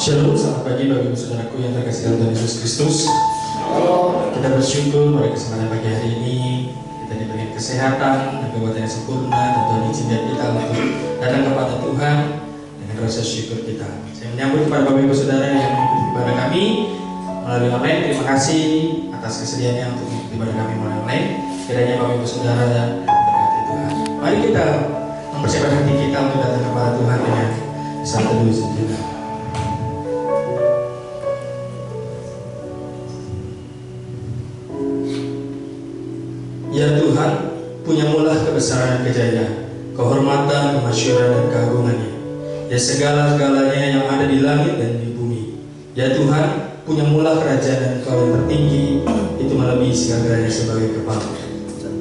Shalom, selamat pagi Bapak Ibu Saudaraku yang terkasih dalam Tuhan Yesus Kristus. Kita bersyukur pada kesempatan pagi hari ini kita diberikan kesehatan dan kekuatan yang sempurna, dan Tuhan izinkan kita untuk datang kepada Tuhan dengan rasa syukur kita. Saya menyambut kepada Bapak Ibu Saudara yang mengikuti ibadah kami melalui online. Terima kasih atas kesediaannya untuk mengikuti ibadah kami melalui online. Kiranya Bapak Ibu Saudara berkati Tuhan. Mari kita mempersiapkan hati kita untuk datang kepada Tuhan dengan satu dulu sejenak. Ya Tuhan, punya mulah kebesaran dan kejayaan, kehormatan, kemasyhuran dan keagungannya. Ya segala-galanya yang ada di langit dan di bumi. Ya Tuhan, punya mulah kerajaan dan Engkau yang tertinggi, itu melebihi segala-galanya sebagai kepala.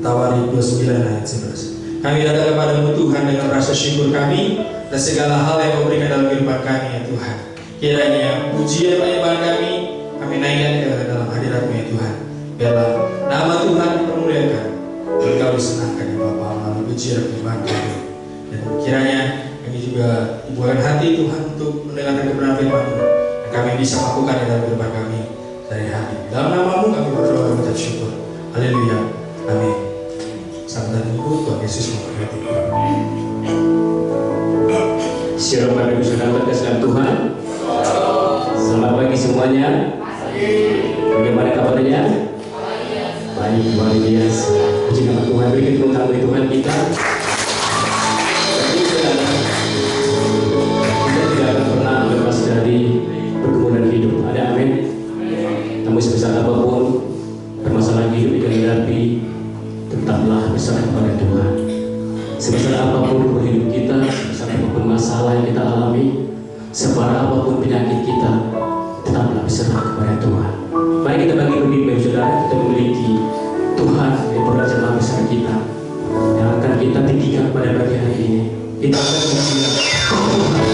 Tawarik 29 ayat 11. Kami datang kepadamu Tuhan dengan rasa syukur kami dan segala hal yang Kau berikan dalam kehidupan kami ya Tuhan. Kiranya pujian penyembahan kami naikkan ke dalam hadirat-Mu ya Tuhan. Biarlah nama Tuhan dipermuliakan, Engkau disenangkan ya Bapa melalui pujian penyembahan kami. Dan kiranya kami juga dibuatkan hati Tuhan untuk mendengarkan kebenaran firman-Mu, dan kami bisa melakukan di dalam kehidupan kami sehari-hari. Dalam nama-Mu kami berdoa dan mengucap syukur. Haleluya. Amin. Selamat datang Ibu, Tuhan Yesus memberkati. Shalom Bapak Ibu Saudara terkasih dalam Tuhan. Selamat pagi semuanya. Bagaimana kabarnya? Baik, luar biasa. Puji nama Tuhan, berikan tepuk tangan bagi Tuhan kita. Kita tidak akan pernah lepas dari pergumulan hidup. Ada amin. Namun sebesar apapun permasalahan hidup yang dihadapi, tetaplah berserah kepada Tuhan. Sebesar apapun hidup kita, sebesar apapun masalah yang kita alami, separah apapun penyakit kita, tetaplah berserah kepada Tuhan. Mari kita bagi bermimpi saudara, kita memiliki Tuhan yang berdaulat dalam besar kita, yang akan kita tinggikan pada pagi hari ini. Kita akan mengingat Tuhan.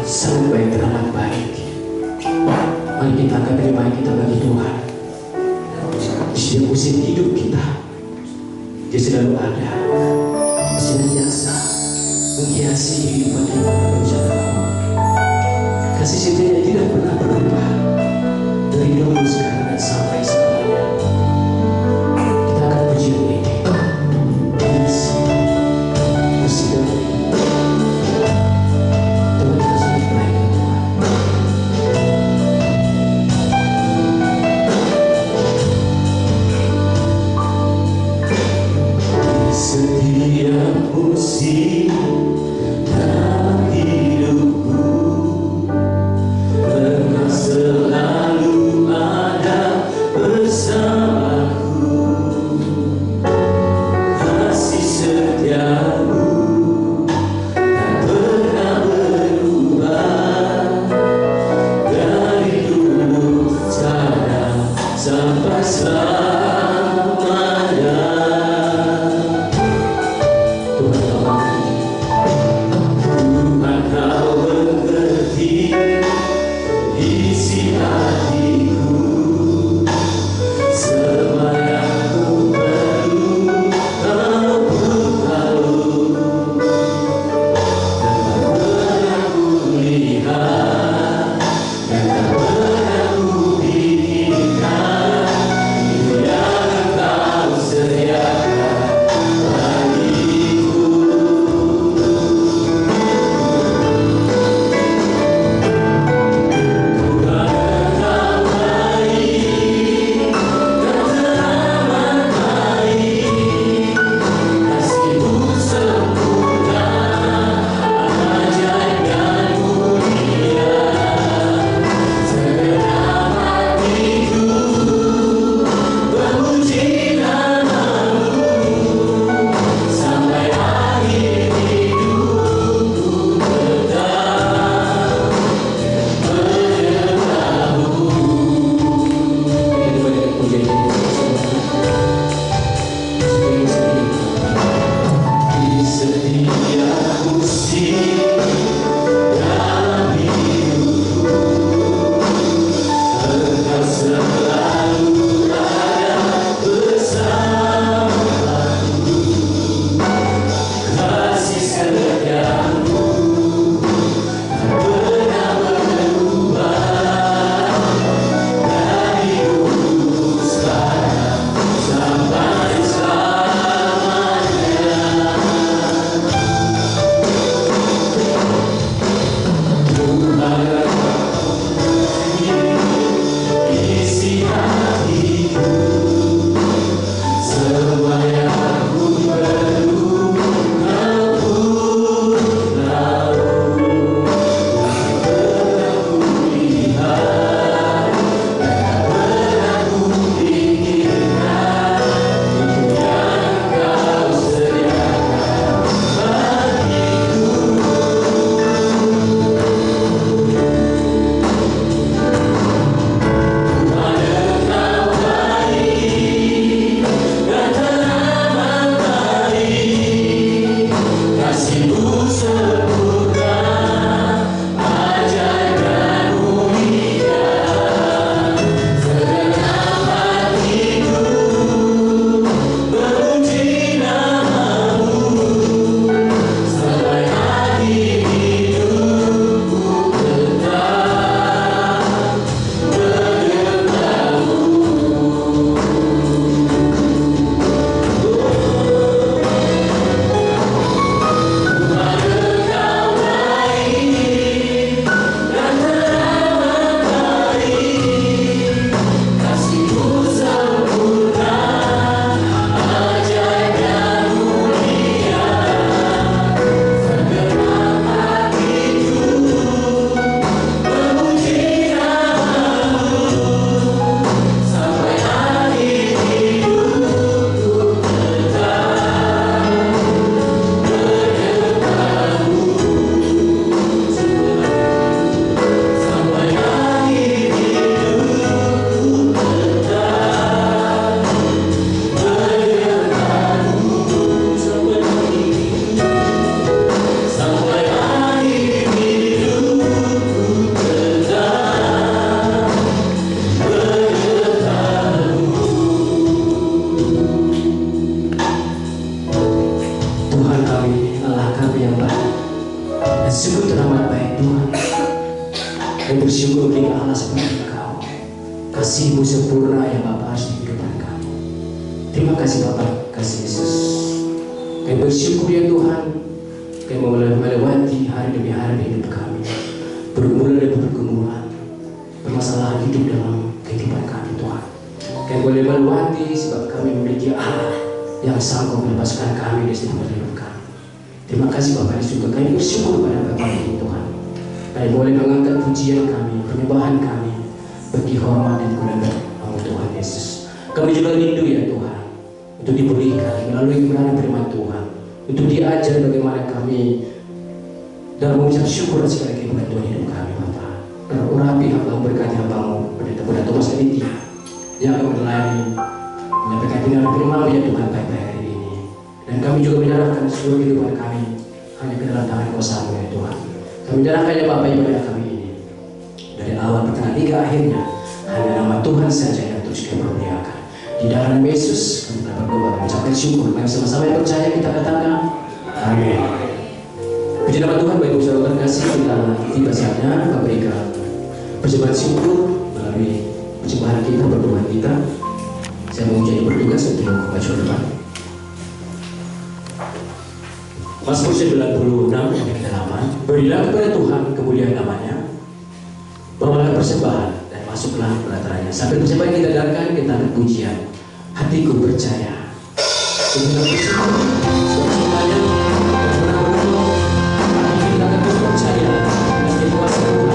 sangat baik, teramat baik. Mari kita angkat terima kita bagi Tuhan. Di setiap musim hidup kita, Dia selalu ada, senantiasa menghiasi kehidupan kita dengan cara kasih setianya tidak pernah berubah dari dahulu, sekarang dan sampai selamanya. Kita akan puji ini. Setiap musim dalam hidup Kami bersyukur bagi Allah seperti Engkau. Kasih-Mu sempurna ya Bapa di kehidupan kami. Terima kasih Bapa, kasih Yesus. Kami bersyukur ya Tuhan, kami melewati hari demi hari di hidup kami. Bergumul dan bergumulan, permasalahan hidup dalam kehidupan kami Tuhan. Kami boleh melewati sebab kami memiliki Allah yang sanggup melepaskan kami dari setiap hidup kami. Terima kasih Bapak di surga. Kami bersyukur pada Bapak ini Tuhan. Kami boleh mengangkat pujian kami, penyembahan kami bagi hormat dan kemuliaan nama Tuhan Yesus. Kami juga rindu ya Tuhan untuk diberikan melalui kebenaran firman Tuhan, untuk diajar bagaimana kami dalam mengucap syukur dan segala kehidupan Tuhan hidup kami Bapak. Dan urapi hamba-Mu, berkati hamba-Mu pada Thomas Aditya yang akan melayani menyampaikan firman-Mu ya Tuhan pada hari ini. Dan kami juga menyerahkan seluruh kehidupan kami hanya ke dalam tangan kuasa-Mu ya Tuhan. Kami menyerahkan ya Bapak ibadah kami ini dari awal pertengahan hingga akhirnya, hanya nama Tuhan saja yang terus kami permuliakan. Di dalam Yesus kami telah berdoa mengucapkan syukur. Mari sama-sama yang percaya kita katakan amin. Puji nama Tuhan. Baik saudara terkasih, kita tiba saatnya memberikan persembahan syukur melalui persembahan kita, berdoa kita. Saya mau jadi bertugas untuk baca depan. Mazmur 96 ayat 8. Berilah kepada Tuhan kemuliaan namanya, bawalah persembahan dan masuklah pelataranya. Sambil persembahan kita dengarkan, kita akan pujian hatiku percaya. Kita bersyukur sebab semuanya pernah berdoa, hati kita akan percaya meski kuasa Tuhan.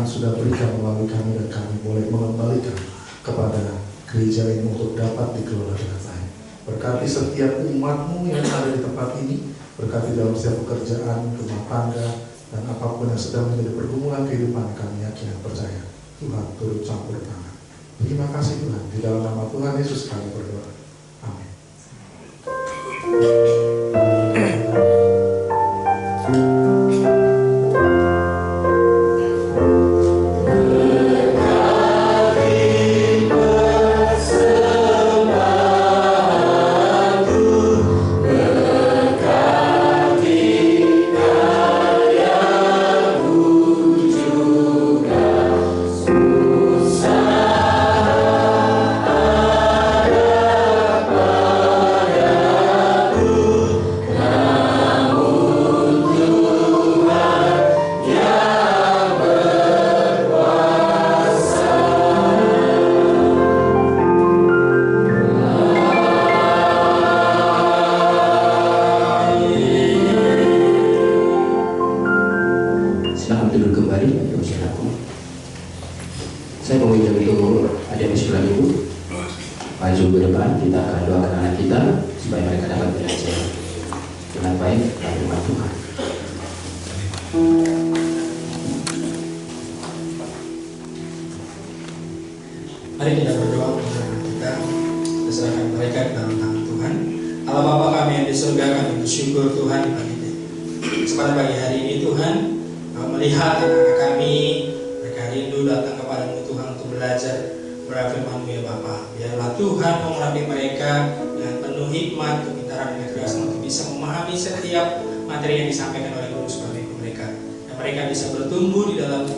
Sudah berikan melalui kami dan kami boleh mengembalikan kepada gereja ini untuk dapat dikelola dengan baik. Berkati setiap umat-Mu yang ada di tempat ini, Berkati dalam setiap pekerjaan, rumah tangga, dan apapun yang sedang menjadi pergumulan kehidupan kami yakin dan percaya. Tuhan turut campur tangan. Terima kasih Tuhan. Di dalam nama Tuhan Yesus kami berdoa. Amin. Mari kita berdoa, kita serahkan mereka ke dalam tangan Tuhan. Allah Bapa kami yang di surga, kami bersyukur Tuhan pagi kesempatan pagi hari ini Tuhan, melihat anak-anak kami, mereka rindu datang kepadamu Tuhan untuk belajar berfirman-Mu ya Bapa. Biarlah Tuhan mengurapi mereka dengan penuh hikmat, kepintaran dan kecerdasan untuk bisa memahami setiap materi yang disampaikan oleh guru seperti mereka. Dan mereka bisa bertumbuh di dalam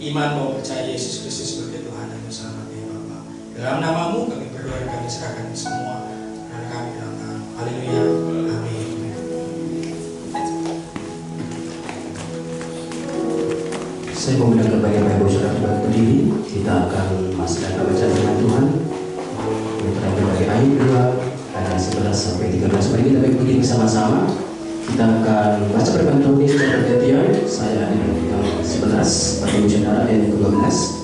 iman bahwa percaya Yesus Kristus sebagai Tuhan dan Juru dalam namamu kami berdoa dan kami serahkan semua anak kami dalam tangan. Haleluya. Amin. Saya mengundang kepada Bapak Ibu Saudara berdiri. Kita akan masuk dalam bacaan firman Tuhan. Yang terakhir dari ayat 2 ayat 11 sampai 13. Mari kita ikuti bersama-sama. Kita akan baca firman Tuhan ini secara bergantian. Saya ada di ayat 11, Bapak Ibu Saudara ayat 12.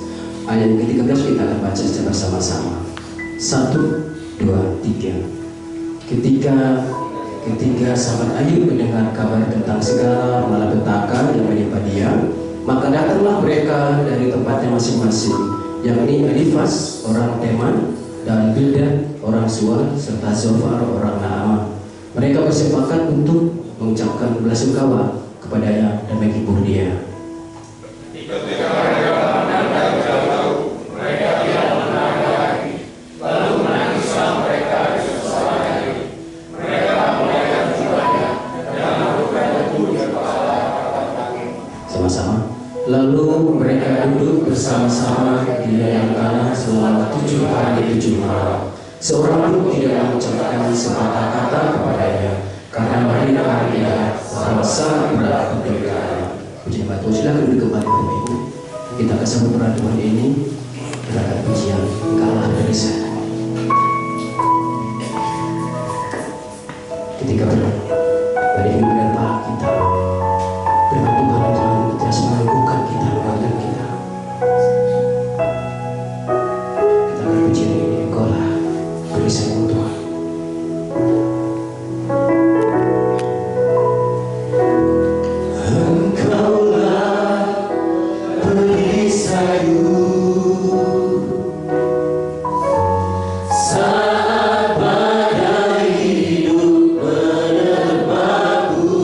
Ayat yang ke-13 kita akan baca secara bersama-sama. 1, 2, 3. Ketika sahabat Ayub mendengar kabar tentang segala malapetaka yang menimpa dia, maka datanglah mereka dari tempatnya masing-masing, yakni Elifaz orang Teman dan Bildad orang Suar serta Zofar orang Naamah. Mereka bersepakat untuk mengucapkan belasungkawa kepadanya dan menghibur dia. Lalu mereka duduk bersama-sama di ladang tanah selama 7 hari 7 malam. Seorang pun tidak mengucapkan sepatah kata kepadanya, karena mereka melihat bahwa sangat berat penderitaan. Puji Tuhan, silakan duduk kembali Bapak Ibu. Kita akan sambut peran Tuhan ini dengan pujian Engkaulah dari saya. Ketika dari hidup dan paha kita, firman Tuhan itu terus menumbuhkan kita, menguatkan kita. Kita akan pujian ini, Engkaulah beri saya Tuhan. Saat badai hidup menerpaku,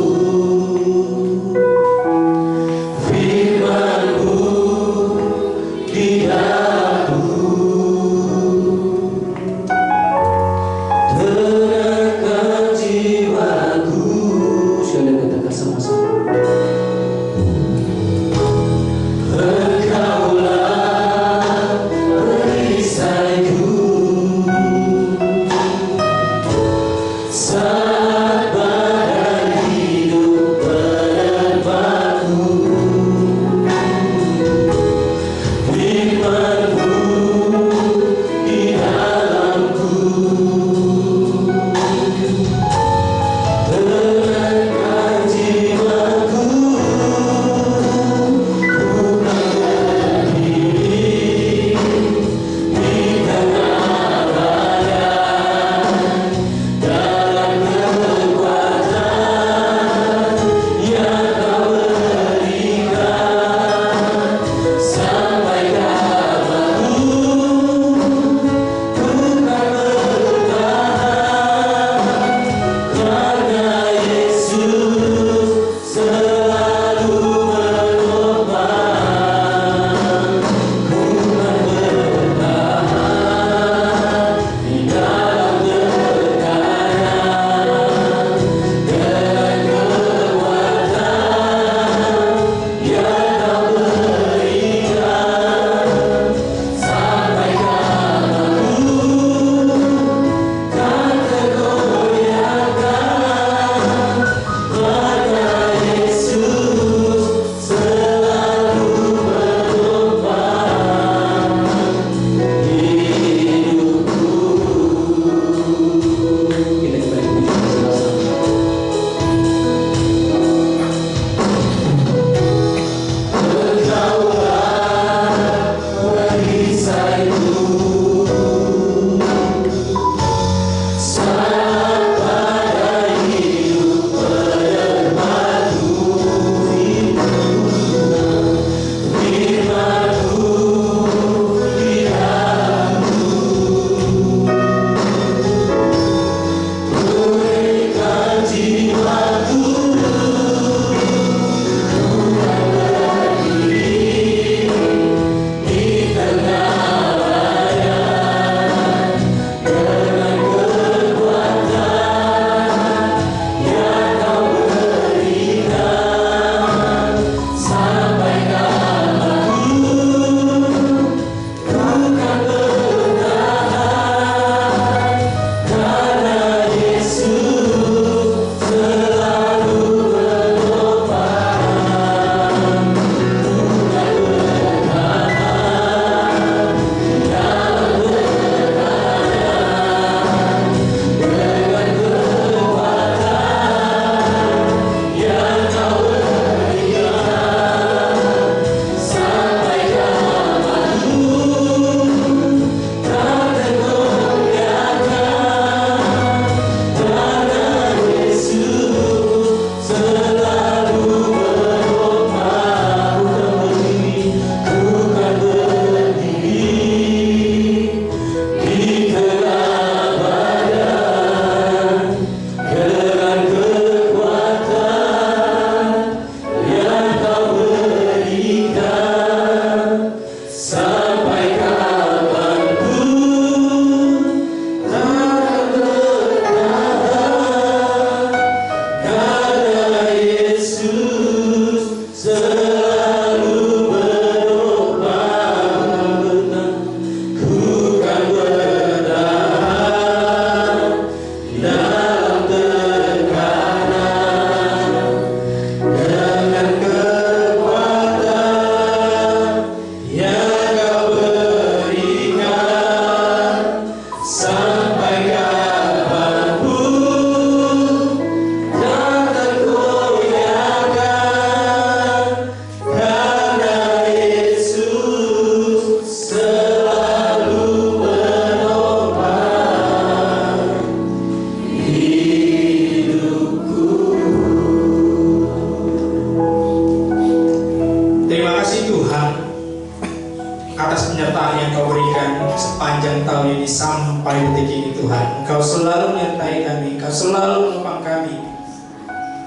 sampai detik ini Tuhan, Engkau selalu menyertai kami, Engkau selalu menopang kami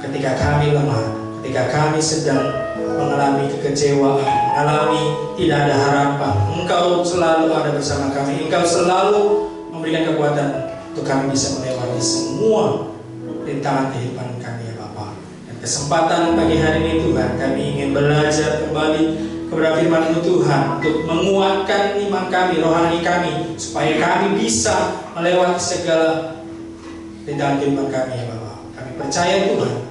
ketika kami lemah, ketika kami sedang mengalami kekecewaan, mengalami tidak ada harapan. Engkau selalu ada bersama kami, Engkau selalu memberikan kekuatan untuk kami bisa melewati semua rintangan kehidupan kami ya Bapa. Dan kesempatan pagi hari ini Tuhan, kami ingin belajar kembali kepada firman-Mu Tuhan untuk menguatkan iman kami, rohani kami, supaya kami bisa melewati segala rintangan kehidupan kami ya Bapa. Kami percaya Tuhan,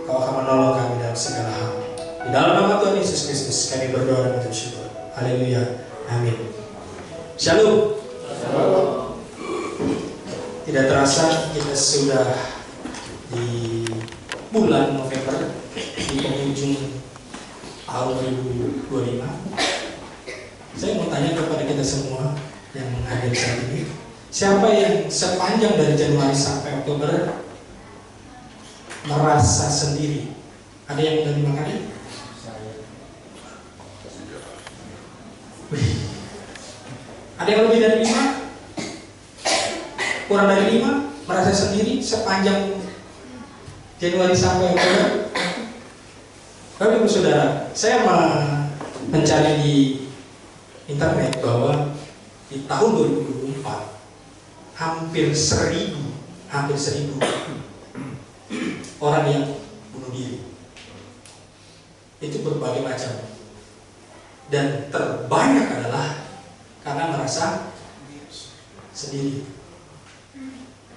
Kau akan menolong kami dalam segala hal. Di dalam nama Tuhan Yesus Kristus kami berdoa dan bersyukur. Haleluya. Amin. Shalom. Tidak terasa kita sudah di bulan November, di penghujung tahun 2025. Saya mau tanya kepada kita semua yang hadir saat ini, siapa yang sepanjang dari Januari sampai Oktober merasa sendiri? Ada yang udah 5 kali? Ada yang lebih dari 5? Kurang dari 5? Merasa sendiri sepanjang Januari sampai Oktober? Bapak Ibu Saudara, saya mencari di internet bahwa di tahun 2024 hampir 1000 orang yang bunuh diri. Itu berbagai macam. Dan terbanyak adalah karena merasa sendiri.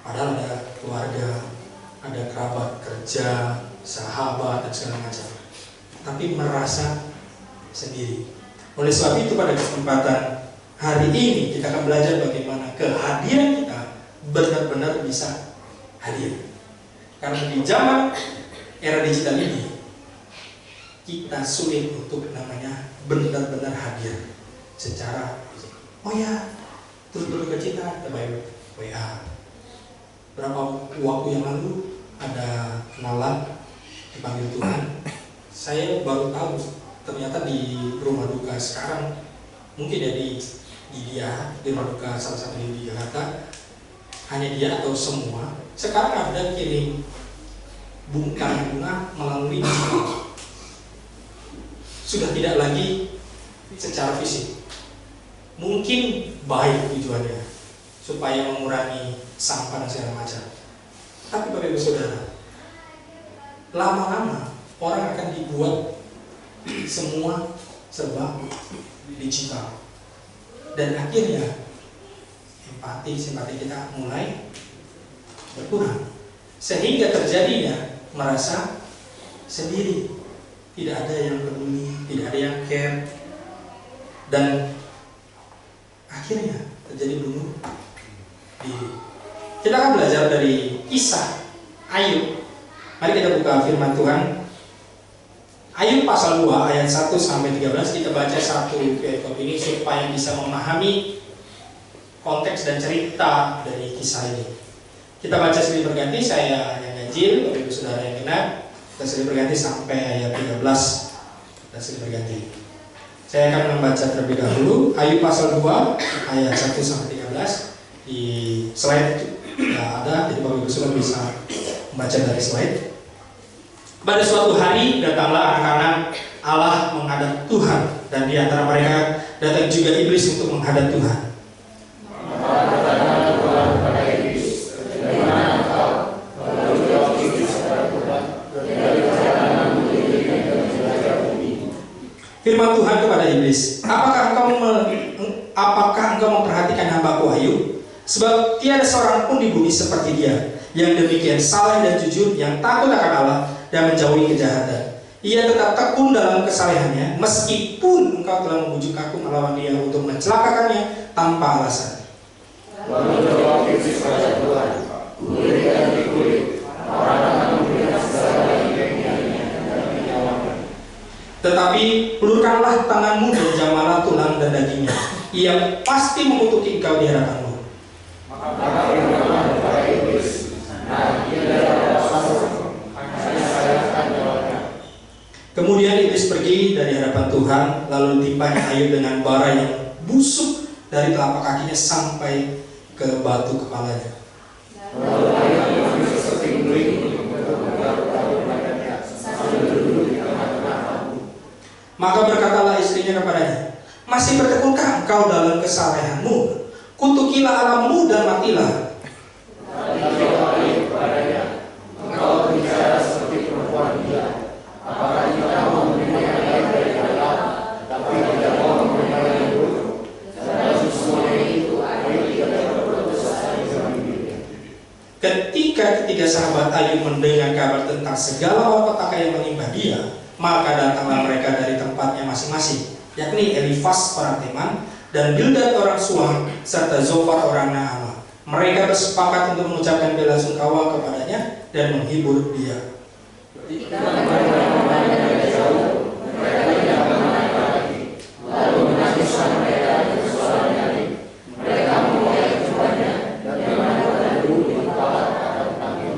Padahal ada keluarga, ada kerabat kerja, sahabat dan segala macam, tapi merasa sendiri. Oleh sebab itu pada kesempatan hari ini kita akan belajar bagaimana kehadiran kita benar-benar bisa hadir. Karena di zaman era digital ini kita sulit untuk namanya benar-benar hadir secara oh ya, terus berduka cita kita by WA. Berapa waktu yang lalu ada kenalan dipanggil Tuhan. Saya baru tahu ternyata di rumah duka sekarang, mungkin ya di rumah duka salah satu di Jakarta, hanya dia atau semua sekarang ada kirim bunga melalui digital. Sudah tidak lagi secara fisik. Mungkin baik tujuannya supaya mengurangi sampah dan segala macam. Tapi Bapak Ibu Saudara, lama-lama orang akan dibuat semua serba digital, dan akhirnya simpati kita mulai berkurang, sehingga terjadinya merasa sendiri, tidak ada yang peduli, tidak ada yang care, dan akhirnya terjadi bunuh diri. Kita akan belajar dari kisah Ayub. Mari kita buka firman Tuhan. Ayub pasal 2 ayat 1 sampai 13. Kita baca satu perikop ini supaya bisa memahami konteks dan cerita dari kisah ini. Kita baca silih berganti, saya yang ganjil, Bapak Ibu Saudara yang genap. Kita silih berganti sampai ayat 13. Kita silih berganti. Saya akan membaca terlebih dahulu Ayub pasal 2 ayat 1 sampai 13. Di slide ada, jadi Bapak Ibu Saudara bisa membaca dari slide. Pada suatu hari datanglah anak-anak Allah menghadap Tuhan, dan di antara mereka datang juga iblis untuk menghadap Tuhan. Firman Tuhan kepada iblis, apakah engkau memperhatikan hamba-Ku Ayub? Sebab tiada seorang pun di bumi seperti dia, yang demikian saleh dan jujur, yang takut akan Allah dan menjauhi kejahatan. Ia tetap tekun dalam kesalehannya, meskipun engkau telah membujuk aku melawan dia untuk mencelakakannya tanpa alasan. Tetapi ulurkanlah tanganmu dan jamalah tulang dan dagingnya. Ia pasti mengutuki engkau di hadapanmu. Kemudian iblis pergi dari hadapan Tuhan, lalu ditimpanya Ayub dengan bara yang busuk dari telapak kakinya sampai ke batu kepalanya. Maka berkatalah istrinya kepadanya, masih bertekulkah engkau dalam kesalehanmu? Kutukilah Allahmu dan matilah. Engkau bicara seperti perempuan gila. Apakah kita mau menerima yang baik dari Allah, tapi tidak mau menerima yang buruk? Dalam semuanya itu, Ayub tidak berbuat dosa dalam dirinya. Ketika ketiga sahabat Ayub mendengar kabar tentang segala malapetaka yang menimpa dia, maka datanglah mereka dari tempatnya masing-masing, yakni Elifas orang Teman dan Bildad orang Suah serta Zofar orang Naamah. Mereka bersepakat untuk mengucapkan bela sungkawa kepadanya dan menghibur dia. Lalu menangislah mereka dengan suara nyaring. Mereka memoyai jubahnya dan menangkapkan dulu di kepala atau kaki.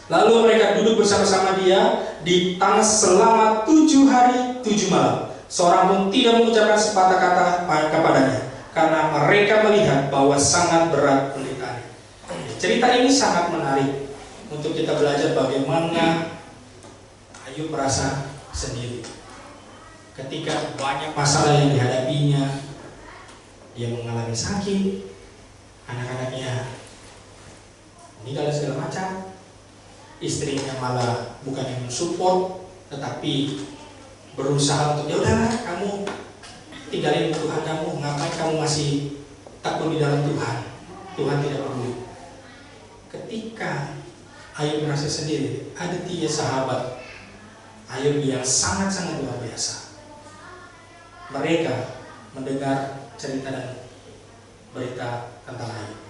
Lalu mereka duduk bersama-sama dia di tanah selama 7 hari 7 malam. Seorang pun tidak mengucapkan sepatah kata kepadanya, karena mereka melihat bahwa sangat berat penderitaannya. Cerita ini sangat menarik untuk kita belajar bagaimana Ayub merasa sendiri. Ketika banyak masalah yang dihadapinya, dia mengalami sakit, anak-anaknya meninggal dan segala macam, istrinya malah bukan yang mensupport, tetapi berusaha untuk, ya udahlah kamu tinggalin Tuhan kamu, ngapain kamu masih takut di dalam Tuhan? Tuhan tidak perlu. Ketika Ayub merasa sendiri, ada 3 sahabat Ayub yang sangat-sangat luar biasa. Mereka mendengar cerita dan berita tentang Ayub.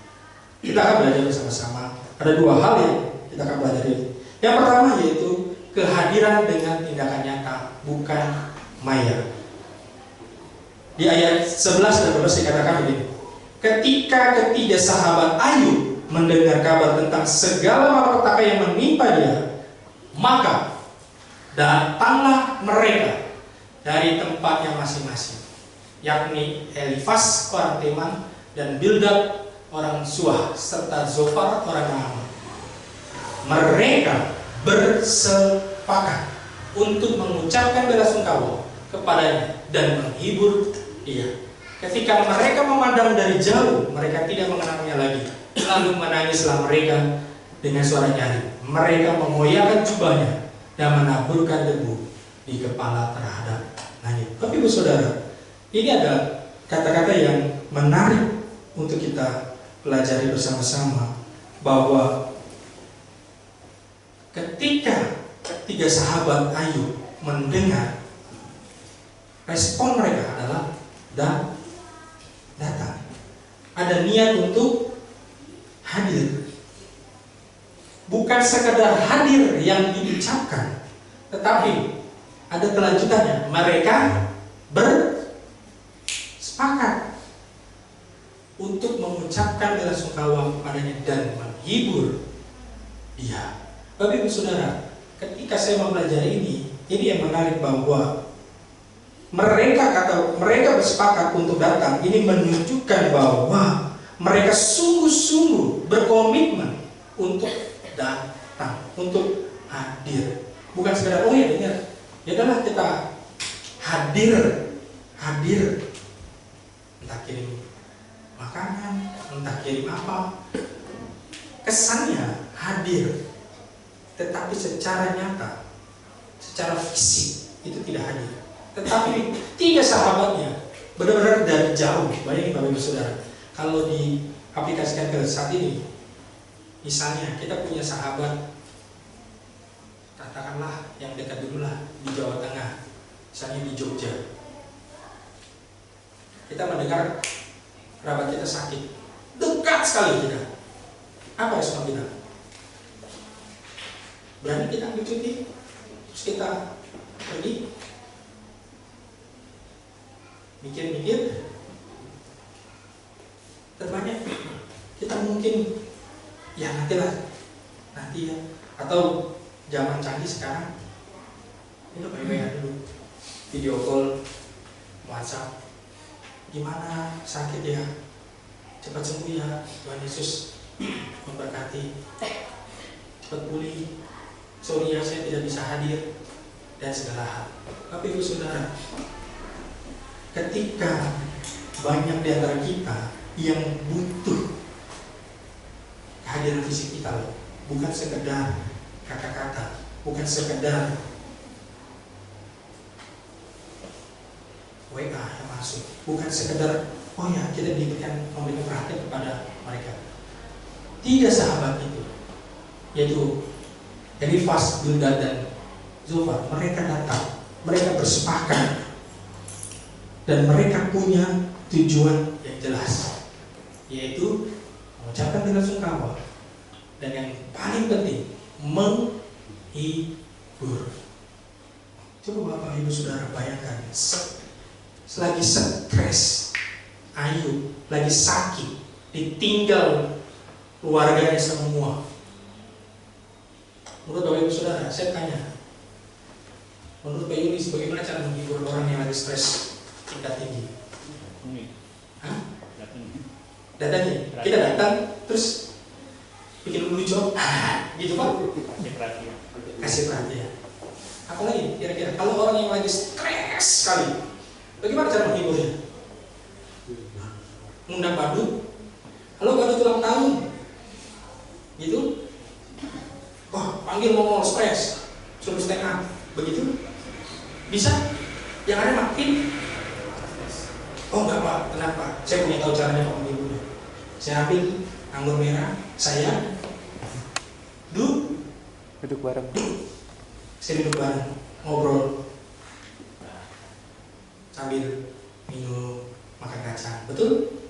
Kita akan belajar bersama-sama. Ada 2 hal yang kita akan pelajari. Yang pertama yaitu kehadiran dengan tindakan nyata, bukan maya. Di ayat 11 dan 12 dikatakan begini. Ketika ketiga sahabat Ayub mendengar kabar tentang segala malapetaka yang menimpa dia, maka datanglah mereka dari tempatnya masing-masing, yakni Elifas orang Teman dan Bildad orang Suah serta Zofar orang Naamah. Mereka bersepakat untuk mengucapkan bela sungkawa kepadanya dan menghibur dia. Ketika mereka memandang dari jauh, mereka tidak mengenalnya lagi. Lalu menangislah mereka dengan suara nyaring. Mereka memoyakkan jubahnya dan menaburkan debu di kepala terhadap langit. Bapak Ibu Saudara, ini ada kata-kata yang menarik untuk kita pelajari bersama-sama, bahwa ketika ketiga sahabat Ayub mendengar, respon mereka adalah datang. Ada niat untuk hadir. Bukan sekadar hadir yang diucapkan, tetapi ada kelanjutannya. Mereka bersepakat untuk mengucapkan bela sungkawa kepadanya dan menghibur dia. Bapak Ibu Saudara, ketika saya mempelajari ini yang menarik, bahwa mereka bersepakat untuk datang. Ini menunjukkan bahwa mereka sungguh-sungguh berkomitmen untuk datang, untuk hadir. Bukan sekedar oh ya dengar, ya adalah kita hadir, entah kirim makanan, entah kirim apa, kesannya hadir, tetapi secara nyata, secara fisik itu tidak hadir. Tetapi tiga sahabatnya benar-benar dari jauh. Bayangin Bapak Ibu Saudara, kalau diaplikasikan ke saat ini, misalnya kita punya sahabat, katakanlah yang dekat dulu lah, di Jawa Tengah, misalnya di Jogja. Kita mendengar kerabat kita sakit, dekat sekali kita. Apa respon kita? Berani kita ambil cuti, terus kita pergi, mikir-mikir, terbanyak kita mungkin ya nanti ya, atau zaman canggih sekarang ini baik-baik dulu, video call, WhatsApp, gimana sakit ya, Cepat sembuh ya, Tuhan Yesus memberkati. Cepat pulih. Sorry ya, saya tidak bisa hadir dan segala hal. Tapi Ibu Saudara, ketika banyak di antara kita yang butuh kehadiran fisik kita loh, bukan sekedar kata-kata, bukan sekedar WA yang masuk, bukan sekedar oh ya kita memberikan perhatian kepada mereka. 3 sahabat itu, yaitu Elifas, Bildad dan Zofar, mereka datang, mereka bersepakat dan mereka punya tujuan yang jelas, yaitu mengucapkan bela sungkawa dan yang paling penting menghibur. Coba Bapak Ibu Saudara bayangkan, lagi stres, Ayub lagi sakit, ditinggal keluarganya semua. Menurut Bapak Ibu Saudara, saya tanya, menurut Pak Yulis bagaimana cara menghibur orang yang lagi stres tingkat tinggi? Hah? Datangnya, kita datang terus bikin lucu, gitu Pak? Kasih perhatian. Apalagi kira-kira kalau orang yang lagi stres sekali, bagaimana cara menghiburnya? Undang badut, halo badut ulang tahun, gitu? Oh, panggil ngomong stres, suruh stand up, begitu? Bisa? Yang ada makin. Oh enggak Pak, tenang Pak, saya punya tahu caranya Pak menghiburnya. Saya ambil anggur merah, saya duduk bareng. Saya duduk bareng, ngobrol sambil minum, makan kacang, betul?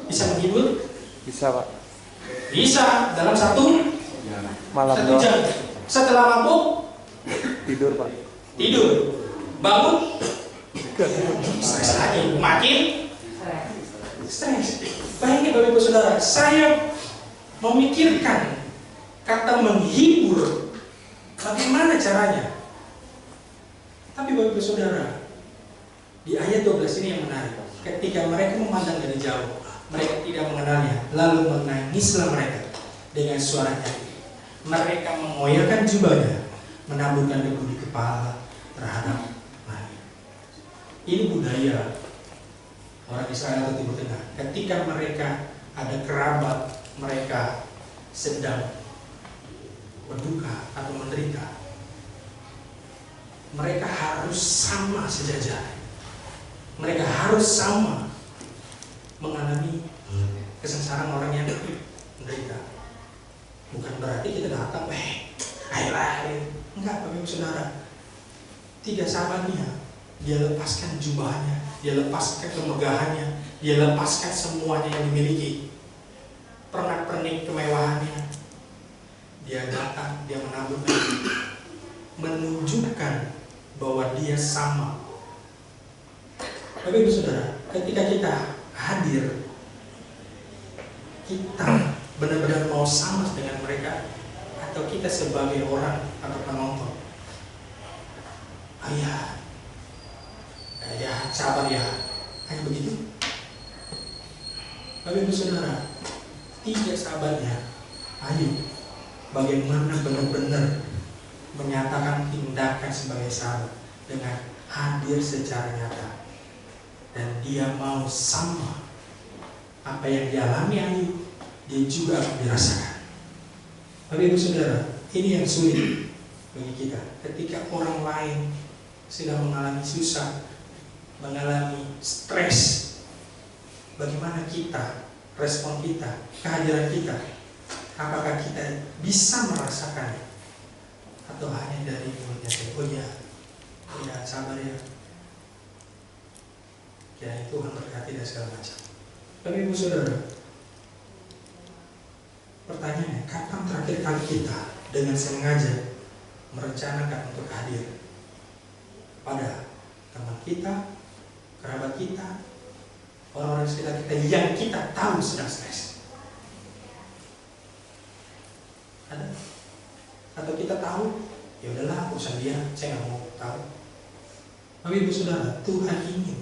Bisa menghibur? Bisa Pak. Bisa dalam satu Malam jam. Setelah mabuk tidur Pak. tidur, bangun stres lagi, makin stres. Bayangin Bapak Ibu Saudara, saya memikirkan kata menghibur, bagaimana caranya? Tapi Bapak Ibu Saudara, di ayat 12 ini yang menarik. Ketika mereka memandang dari jauh, mereka tidak mengenalnya, lalu menangislah mereka dengan suara nyaring. Mereka mengoyakkan jubahnya, menaburkan debu di kepala terhadap langit. Ini budaya orang Israel atau Timur Tengah. Ketika mereka ada kerabat mereka sedang berduka atau menderita, mereka harus sama sejajar. Mereka harus sama mengalami kesengsaraan orang yang menderita. Bukan berarti kita datang, ayolah, enggak Bapak Ibu Saudara. 3 sahabatnya, dia lepaskan jubahnya, dia lepaskan kemegahannya, dia lepaskan semuanya yang dimiliki, pernak-pernik kemewahannya. Dia datang, dia menaburkan, menunjukkan bahwa dia sama. Bapak Ibu Saudara, ketika kita hadir, kita benar-benar mau sama dengan mereka, atau kita sebagai orang atau penonton? Ayah, sabar ya, hanya begitu. Bapak Ibu Saudara, 3 sahabatnya, ayo, bagaimana benar-benar menyatakan tindakan sebagai sahabat dengan hadir secara nyata, dan dia mau sama apa yang dialami Ayub, dia juga akan dirasakan. Bapak Ibu Saudara, ini yang sulit bagi kita. Ketika orang lain sedang mengalami susah, mengalami stres, bagaimana kita, respon kita, kehadiran kita? Apakah kita bisa merasakannya? Atau hanya dari mulutnya saja? Oh ya, sabar ya. Ya, Tuhan berkati dan segala macam. Tapi Ibu Saudara, pertanyaannya, kapan terakhir kali kita dengan sengaja merencanakan untuk hadir pada teman kita, kerabat kita, orang-orang sekitar kita yang kita tahu sedang stres? Ada? Atau kita tahu, ya udahlah urusan dia, saya nggak mau tahu. Tapi Ibu Saudara, Tuhan ingin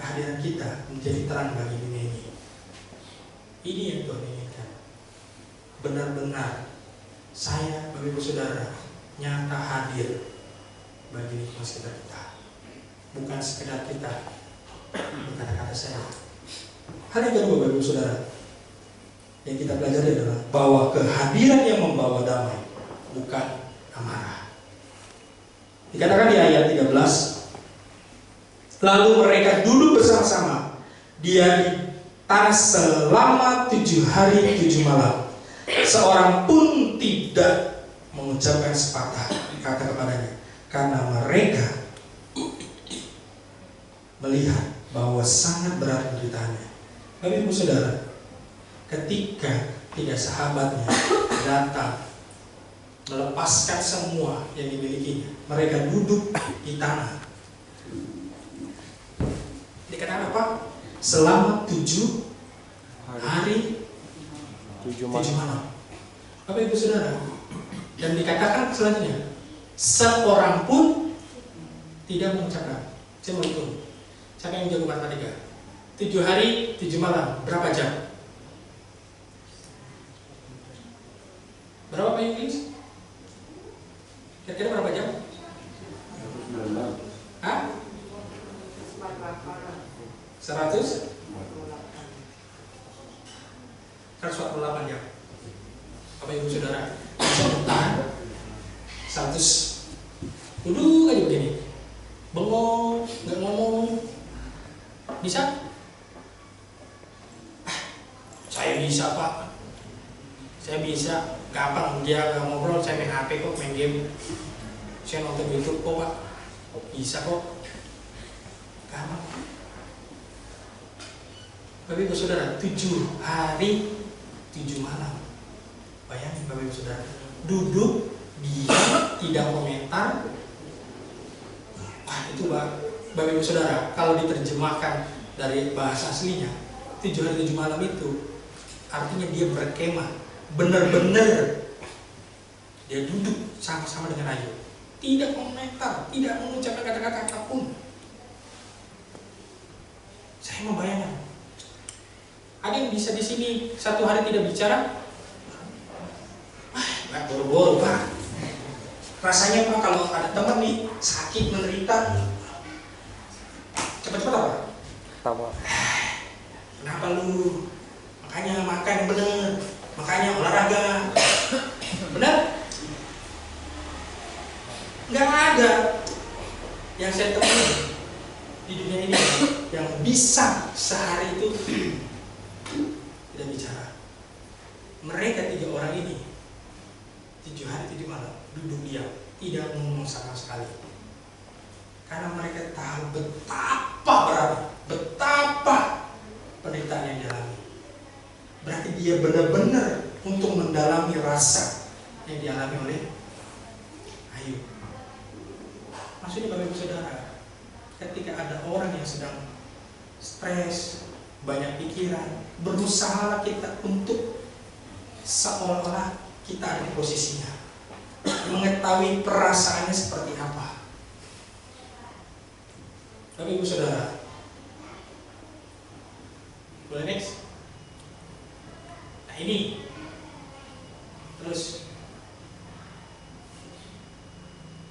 kehadiran kita menjadi terang bagi dunia ini. Ini yang Tuhan inginkan. Benar-benar saya, Bapak Ibu Saudara, nyata hadir bagi lingkungan sekitar kita. Bukan sekedar kita berkata-kata saya. Hal yang kedua, Bapak Ibu Saudara, yang kita pelajari adalah bahwa kehadiran yang membawa damai, bukan amarah. Dikatakan di ayat 13, lalu mereka duduk bersama-sama dia di tanah selama 7 hari 7 malam. Seorang pun tidak mengucapkan sepatah kata kepadanya, karena mereka melihat bahwa sangat berat penderitaannya. Bapak Ibu Saudara, ketika 3 sahabatnya datang melepaskan semua yang dimilikinya, mereka duduk di tanah. Dikatakan apa? Selama 7 hari 7 malam. Bapak Ibu Saudara, dan dikatakan selanjutnya, seorang pun tidak mengucapkan. Saya mau hitung. Siapa yang jago matematika? 7 hari 7 malam, berapa jam? Berapa Pak Inggris? Kira-kira berapa jam? Hah? 100? 148 jam. Bapak Ibu Saudara, bisa bertahan 100. Duduk aja begini, bengong, nggak ngomong. Bisa? Saya bisa Pak. Saya bisa. Gampang, dia nggak ngobrol, saya main HP kok, main game. Saya nonton YouTube kok Pak. Bisa kok. Gampang. Bapak Ibu Saudara, 7 hari 7 malam. Bayangin Bapak Ibu Saudara, duduk, diam, tidak komentar. Wah itu Bapak Ibu Saudara, kalau diterjemahkan dari bahasa aslinya, 7 hari 7 malam itu artinya dia berkemah. Benar-benar dia duduk sama-sama dengan Ayub, tidak komentar, tidak mengucapkan kata-kata apapun. Saya membayangkan, ada yang bisa di sini 1 hari tidak bicara? Nggak boro-boro Pak. Rasanya Pak kalau ada teman nih sakit menderita, cepat-cepat apa? Tahu. Kenapa lu? Makanya makan bener, makanya olahraga. Benar? Nggak ada yang saya temui di dunia ini yang bisa sehari itu tidak bicara. Mereka 3 orang ini 7 hari 7 malam duduk diam, tidak ngomong sama sekali, karena mereka tahu betapa berat, betapa penderitaan yang dialami. Berarti dia benar-benar untuk mendalami rasa yang dialami oleh Ayub. Maksudnya Bapak Ibu Saudara, ketika ada orang yang sedang stres, banyak pikiran, berusaha kita untuk seolah-olah kita ada di posisinya, mengetahui perasaannya seperti apa. Bapak Ibu Saudara, boleh next? Nah ini terus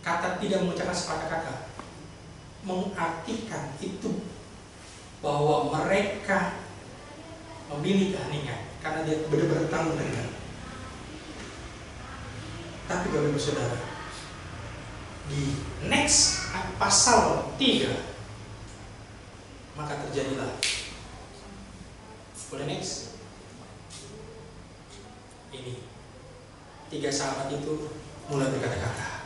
kata tidak mengucapkan sepatah kata mengartikan itu bahwa mereka memilih keheningan karena dia benar-benar tahu mereka. Tapi Bapak Ibu Saudara, di next pasal 3 maka terjadilah, boleh next? Ini 3 sahabat itu mulai berkata-kata.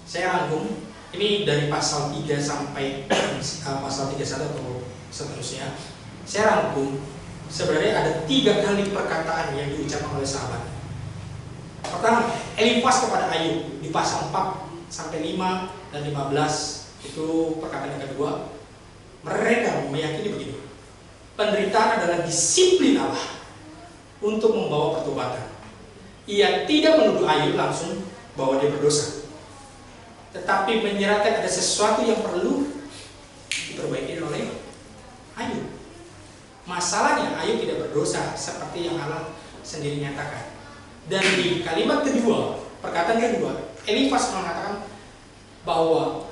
Saya rangkum ini dari pasal 3 sampai pasal 31 atau seterusnya. Saya rangkum sebenarnya ada 3 kali perkataan yang diucapkan oleh sahabat. Pertama, Elifas kepada Ayub di pasal 4 sampai 5 dan 15, itu perkataan yang kedua. Mereka meyakini begini, penderitaan adalah disiplin Allah untuk membawa pertobatan. Ia tidak menuduh Ayub langsung bahwa dia berdosa, tetapi menyeratkan ada sesuatu yang perlu seperti yang Allah sendiri nyatakan. Dan di kalimat kedua, perkataan kedua, Elifas mengatakan bahwa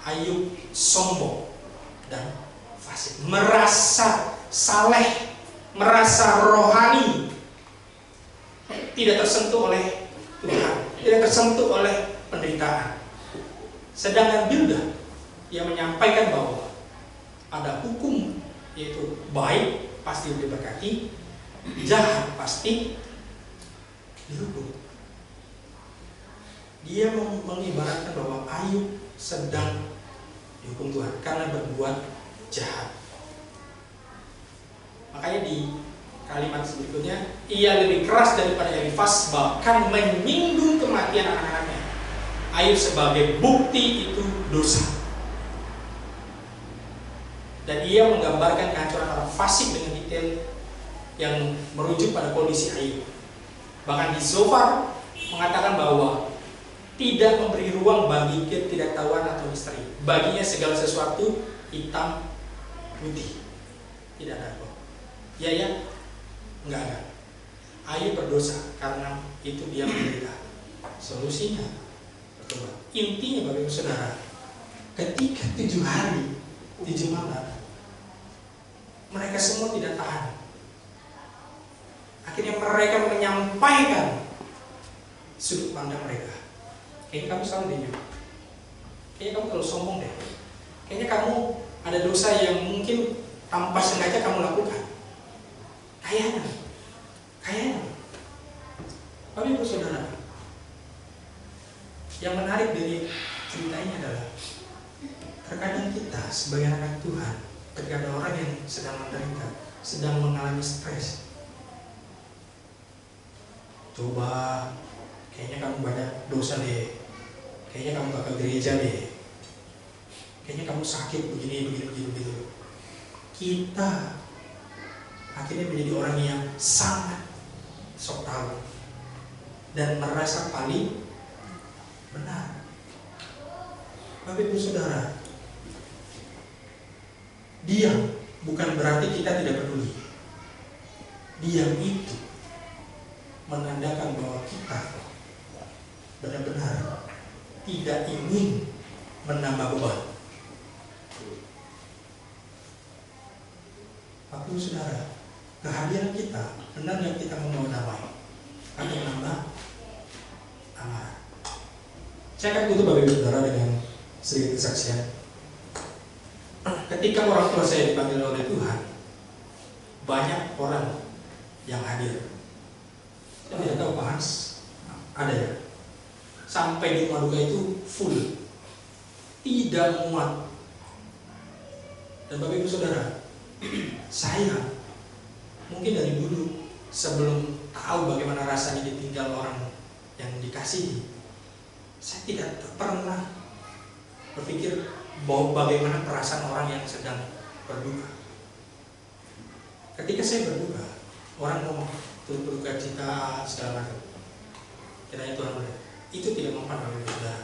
Ayub sombong dan fasik, merasa saleh, merasa rohani, tidak tersentuh oleh Tuhan, tidak tersentuh oleh penderitaan. Sedangkan Bildad, ia menyampaikan bahwa ada hukum, yaitu baik pasti diberkati, jahat pasti dihukum. Dia mengibaratkan bahwa Ayub sedang dihukum Tuhan karena berbuat jahat. Makanya di kalimat berikutnya, ia lebih keras daripada Elifas, bahkan menyinggung kematian anak-anaknya. Ayub sebagai bukti itu dosa. Dan ia menggambarkan kehancuran orang fasik dengan detail yang merujuk pada kondisi Ayub. Bahkan di Zofar mengatakan bahwa tidak memberi ruang bagi ketidaktahuan atau misteri. Baginya segala sesuatu hitam putih, tidak ada apa. Ya, enggak. Ayub berdosa karena itu dia menderita. Solusinya bertobat. Intinya Bapak Ibu Saudara, ketika 7 hari 7 malam mereka semua tidak tahan. Akhirnya mereka menyampaikan sudut pandang mereka. Kayaknya kamu salah deh, kayaknya kamu terlalu sombong deh. Kayaknya kamu ada dosa yang mungkin tanpa sengaja kamu lakukan. Kayaknya. Bapak Ibu Saudara, yang menarik dari cerita ini adalah terkadang kita sebagai anak Tuhan, ketika ada orang yang sedang menderita, sedang mengalami stres, coba, kayaknya kamu banyak dosa deh, kayaknya kamu gak ke gereja deh, kayaknya kamu sakit begini. Kita akhirnya menjadi orang yang sangat sok tahu dan merasa paling benar. Bapak Ibu Saudara, diam bukan berarti kita tidak peduli. Diam itu menandakan bahwa kita benar-benar tidak ingin menambah beban. Bapak Ibu Saudara, kehadiran kita benar yang kita membawa damai atau menambah amarah. Saya akan tutup Bapak Ibu Saudara dengan sedikit kesaksian. Ketika orang tua saya dipanggil oleh Tuhan, banyak orang yang hadir. Saya tidak tahu Pak Hans ada ya. Sampai di rumah duka itu full, tidak muat. Dan Bapak Ibu Saudara, saya mungkin dari dulu sebelum tahu bagaimana rasanya ditinggal orang yang dikasihi, saya tidak pernah berpikir bahwa bagaimana perasaan orang yang sedang berduka. Ketika saya berduka, orang ngomong turut berduka cita segala macam. Kiranya Tuhan melihat. Itu tidak mempan Bapak Ibu Saudara.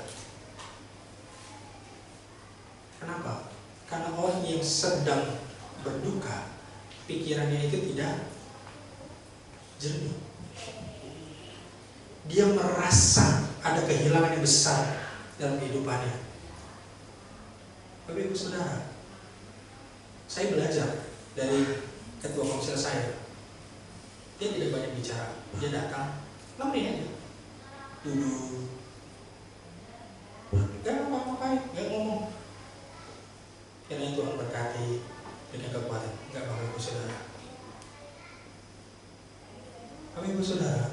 Kenapa? Karena orang yang sedang berduka, pikirannya itu tidak jernih. Dia merasa ada kehilangan yang besar dalam kehidupannya. Bapak Ibu Saudara, saya belajar dari ketua komsel saya. Dia tidak banyak bicara. Dia datang, lamri aja, duduk, gak apa-apa, gak ngomong. Kiranya Tuhan berkati dengan kekuatan. Enggak Bapak Ibu Saudara. Bapak Ibu Saudara,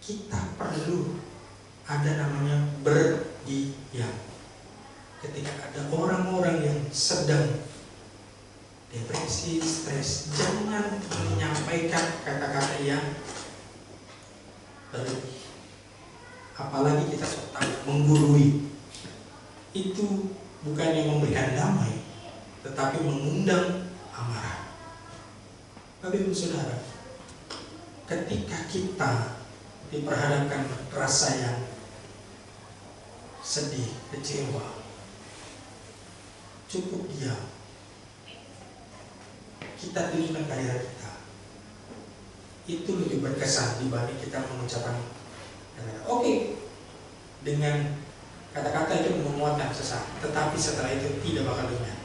kita perlu ada namanya berdiam. Ketika ada orang-orang yang sedang depresi, stres, jangan menyampaikan kata-kata yang berlebih. Apalagi kita suka menggurui. Itu bukan yang memberikan damai, tetapi mengundang amarah. Bapak Ibu Saudara, ketika kita diperhadapkan rasa yang sedih, kecewa, cukup diam. Kita tunjukkan kehadiran kita. itu lebih berkesan dibanding kita mengucapkan oke. Dengan kata-kata itu menguatkan sesaat, tetapi setelah itu tidak bakal ingat.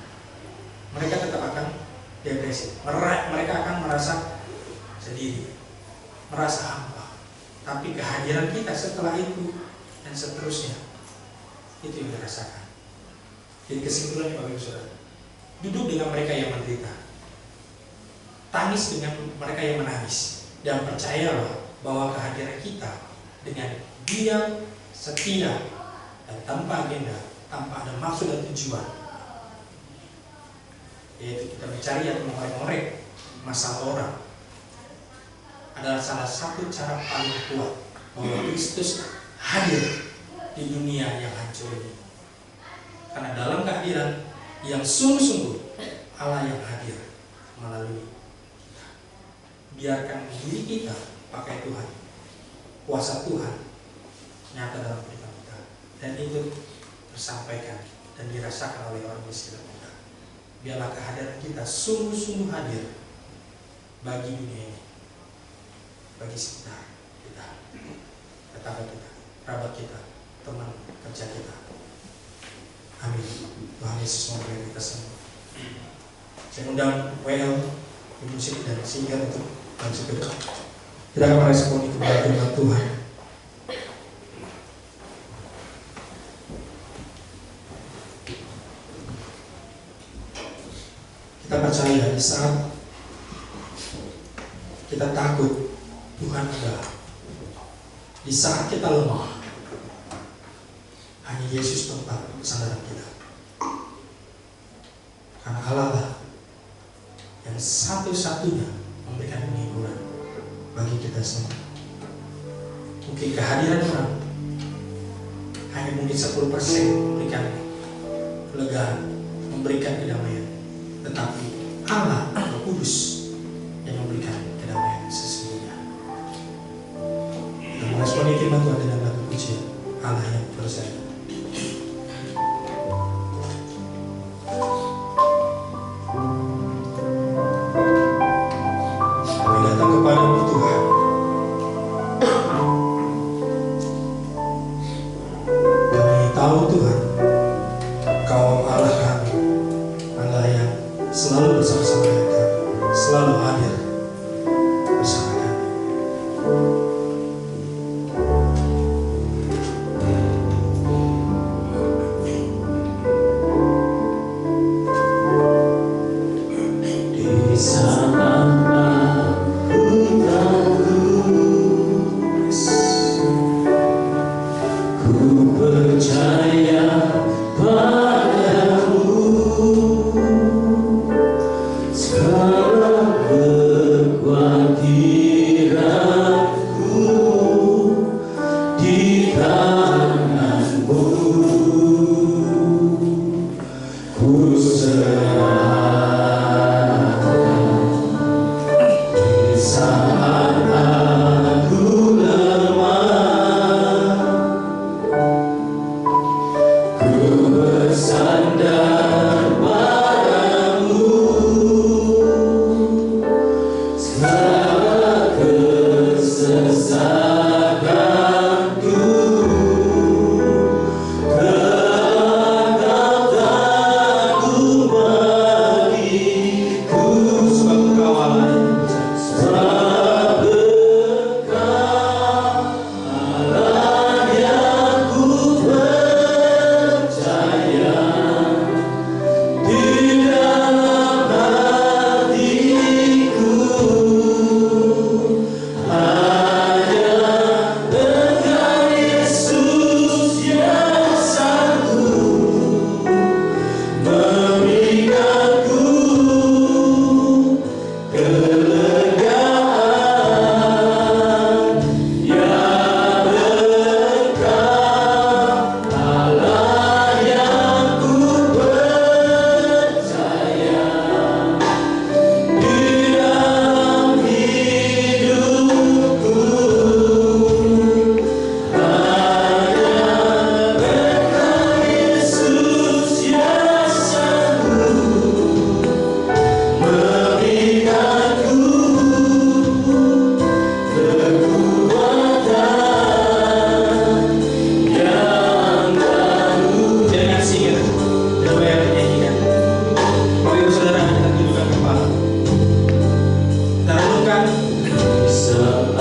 Mereka tetap akan depresi. Mereka akan merasa sendiri, merasa hampa. Tapi kehadiran kita setelah itu dan seterusnya, itu yang dirasakan. Jadi kesimpulannya Bapak Ibu Saudara, duduk dengan mereka yang menderita, tangis dengan mereka yang menangis, dan percayalah bahwa kehadiran kita dengan diam, setia, dan tanpa agenda, tanpa ada maksud dan tujuan, yaitu kita mencari atau mengorek-ngorek masalah orang, adalah salah satu cara paling kuat bahwa Kristus hadir di dunia yang hancur ini. Karena dalam kehadiran yang sungguh-sungguh, Allah yang hadir melalui kita. Biarkan diri kita pakai Tuhan, kuasa Tuhan nyata dalam kehidupan kita, dan itu tersampaikan dan dirasakan oleh orang miskin kita. Biarlah kehadiran kita sungguh-sungguh hadir bagi dunia ini, bagi sekitar kita, tetangga kita, kerabat kita, teman kerja kita. Amin. Tuhan Yesus memberkati kita semua. Saya undang WL, musik dan singer untuk langsung ke depan. Kita akan meresponi kepada firman Tuhan. Kita percaya di saat kita takut, Tuhan ada. Di saat kita lemah, hanya Yesus tempat sandaran kita. Karena Allah lah yang satu-satunya memberikan penghiburan bagi kita semua. Mungkin kehadiran orang hanya mungkin 10% memberikan kelegaan, memberikan kedamaian, tetapi Allah Roh Kudus yang memberikan kedamaian sesungguhnya. Dan meresponi firman Tuhan dengan lagu pujian Allah yang bersayap. Sebab Engkau Allah yang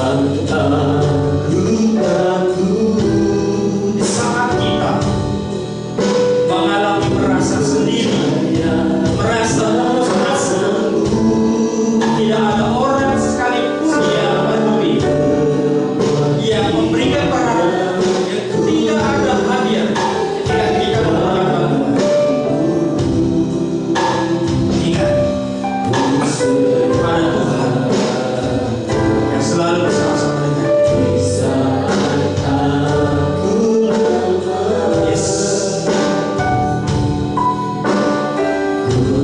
Di saat kita mengalami merasa sendiri, merasa putus asa, tidak ada orang sekalipun yang peduli, yang memberikan perhatian, yang tidak ada hadir ketika kita memerlukan bantuan. Ingat, ada Tuhan yang selalu bersama-sama dengan kita. Yes.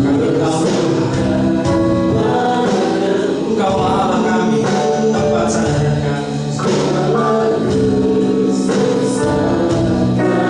Kami tahu Tuhan, Engkau Allah kami, tempat sandaran kami. Ayo katakan sama-sama, sebab Engkau Allah yang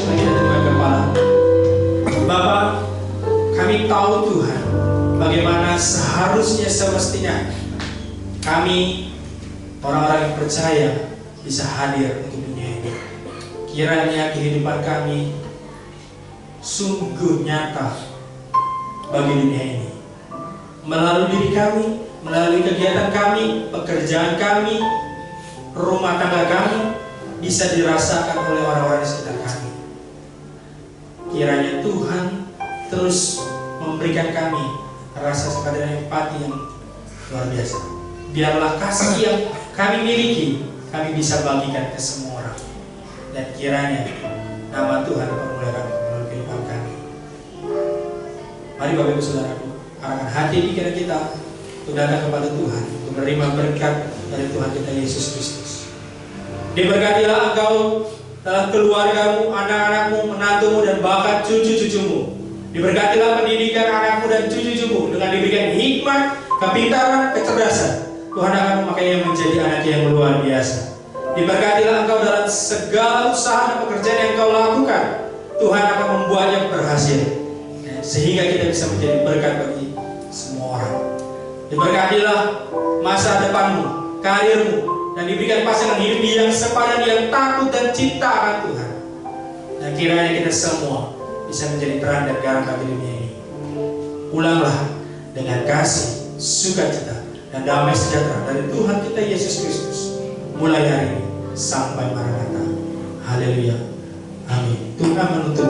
Bagi dengan kepala. Bapak, kami tahu Tuhan, bagaimana seharusnya semestinya kami orang-orang yang percaya bisa hadir untuk dunia ini. Kiranya kehidupan kami sungguh nyata bagi dunia ini. Melalui diri kami, melalui kegiatan kami, pekerjaan kami, rumah tangga kami, bisa dirasakan oleh orang-orang di sekitar kami. Kiranya Tuhan terus memberikan kami rasa sekadar empati yang luar biasa. Biarlah kasih yang kami miliki, kami bisa bagikan ke semua orang. Dan kiranya nama Tuhan dipermuliakan melalui kehidupan kami. Mari Bapak Ibu Saudaraku, arahkan hati pikiran kita untuk datang kepada Tuhan, untuk menerima berkat dari Tuhan kita Yesus Kristus. Diberkatilah engkau dalam keluargamu, anak-anakmu, menantumu, dan bahkan cucu-cucumu. Diberkatilah pendidikan anakmu dan cucu-cucumu dengan diberikan hikmat, kepintaran, kecerdasan. Tuhan akan memakainya menjadi anak yang luar biasa. Diberkatilah engkau dalam segala usaha dan pekerjaan yang engkau lakukan. Tuhan akan membuatnya berhasil, sehingga kita bisa menjadi berkat bagi semua orang. Diberkatilah masa depanmu, karirmu, dan diberikan pasangan hidup yang sepadan, yang takut dan cinta akan Tuhan. Dan kiranya kita semua bisa menjadi terang dan garam bagi dunia ini. Pulanglah dengan kasih, sukacita, dan damai sejahtera dari Tuhan kita Yesus Kristus, mulai hari ini sampai Maranatha. Haleluya. Amin. Tuhan menutup